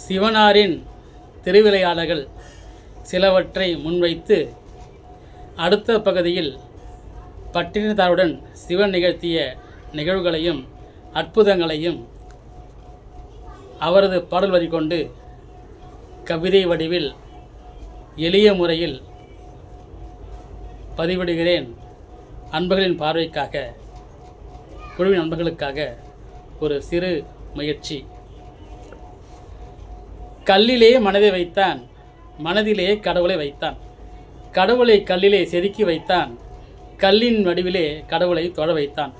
சிவனாரின் திருவிளையாடல்கள் சிலவற்றை முன்வைத்து அடுத்த பகுதியில் பட்டினத்தாருடன் சிவன் நிகழ்த்திய நிகழ்வுகளையும் அற்புதங்களையும் அவரது பாடல் வரி கொண்டு கவிதை வடிவில் எளிய முறையில் பதிவிடுகிறேன். அன்பர்களின் பார்வைக்காக, குழுவின் நண்பர்களுக்காக ஒரு சிறு முயற்சி. கல்லிலே மனதை வைத்தான், மனதிலே கடவுளை வைத்தான். கடவுளை கல்லிலே செதுக்கி வைத்தான், கல்லின் வடிவிலே கடவுளை தொழ வைத்தான்.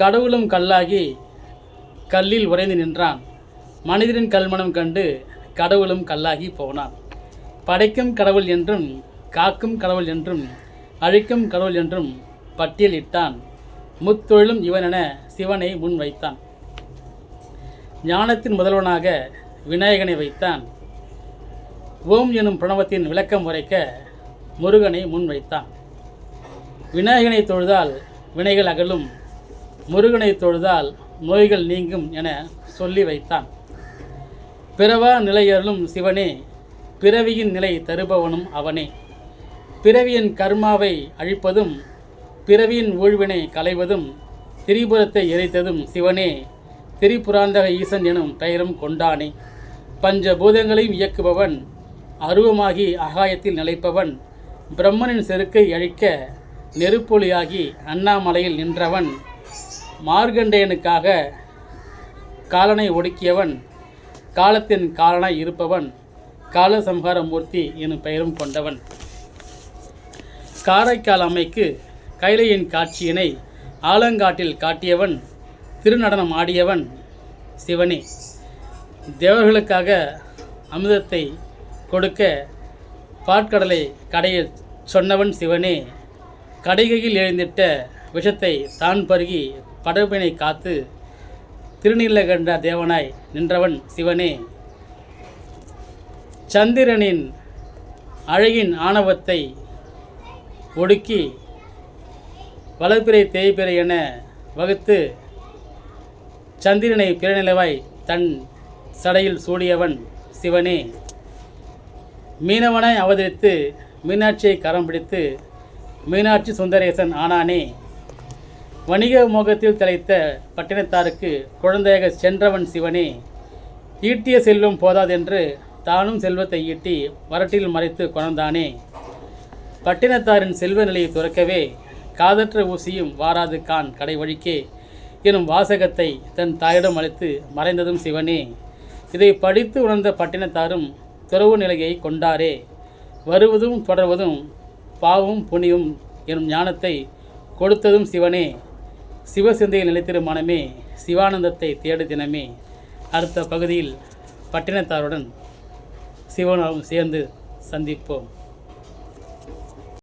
கடவுளும் கல்லாகி கல்லில் உறைந்து நின்றான். மனிதரின் கல்மனம் கண்டு கடவுளும் கல்லாகி போனான். படைக்கும் கடவுள் என்றும் காக்கும் கடவுள் என்றும் அழிக்கும் கடவுள் என்றும் பட்டியலிட்டான். முத்தொழிலும் இவனென சிவனை முன் வைத்தான். ஞானத்தின் முதல்வனாக விநாயகனை வைத்தான். ஓம் எனும் பிரணவத்தின் விளக்கம் உரைக்க முருகனை முன் வைத்தான். விநாயகனை தொழுதால் வினைகள் அகலும், முருகனை தொழுதால் நோய்கள் நீங்கும் என சொல்லி வைத்தான். பிறவா நிலையருளும் சிவனே, பிறவியின் நிலை தருபவனும் அவனே. பிறவியின் கர்மாவை அழிப்பதும் பிறவியின் ஊழ்வினை களைவதும் திரிபுரத்தை எரித்ததும் சிவனே, திரிபுராந்தக ஈசன் எனும் பெயரும் கொண்டானே. பஞ்சபூதங்களையும் இயக்குபவன், அருவமாகி ஆகாயத்தில் நிலைப்பவன், பிரம்மனின் செருக்கை அழிக்க நெருப்பொலியாகி அண்ணாமலையில் நின்றவன், மார்கண்டேயனுக்காக காலனை ஒடுக்கியவன், காலத்தின் காலனாய் இருப்பவன், காலசம்ஹார மூர்த்தி எனும் பெயரும் கொண்டவன். காரைக்கால் அம்மைக்கு கைலையின் காட்சியினை ஆலங்காட்டில் காட்டியவன், திருநடனம் ஆடியவன் சிவனே. தேவர்களுக்காக அமிர்தத்தை கொடுக்க பாற்கடலை கடைய சொன்னவன் சிவனே. கடைகையில் எழுந்திட்ட விஷத்தை தான் பருகி படப்பினை காத்து திருநீலகண்ட தேவனாய் நின்றவன் சிவனே. சந்திரனின் அழகின் ஆணவத்தை ஒடுக்கி வளர்பிறை தேய்பிறை என வகுத்து சந்திரனை பிறநிலவாய் தன் சடையில் சூடியவன் சிவனே. மீனவனாய் அவதரித்து மீனாட்சியை கரம் பிடித்து மீனாட்சி சுந்தரேசன் ஆனானே. வணிக மோகத்தில் திளைத்த பட்டினத்தாருக்கு குழந்தையாக சென்றவன் சிவனே. ஈட்டிய செல்வம் போதாதென்று தானும் செல்வத்தை ஈட்டி வரட்டில் மறைத்து கொணர்ந்தானே. பட்டினத்தாரின் செல்வ நிலையை துறக்கவே காதற்ற ஊசியும் வாராது கான் கடை வழிக்கே எனும் வாசகத்தை தன் தாயிடம் அளித்து மறைந்ததும் சிவனே. இதை படித்து உணர்ந்த பட்டினத்தாரும் துறவு நிலையை கொண்டாரே. வருவதும் தொடர்வதும் பாவம் புண்ணியும் எனும் ஞானத்தை கொடுத்ததும் சிவனே. சிவசிந்தையில் நிலைத்திரு மனமே, சிவானந்தத்தை தேடு தினமே. அடுத்த பகுதியில் பட்டினத்தாருடன் சிவனும் சேர்ந்து சந்திப்போம்.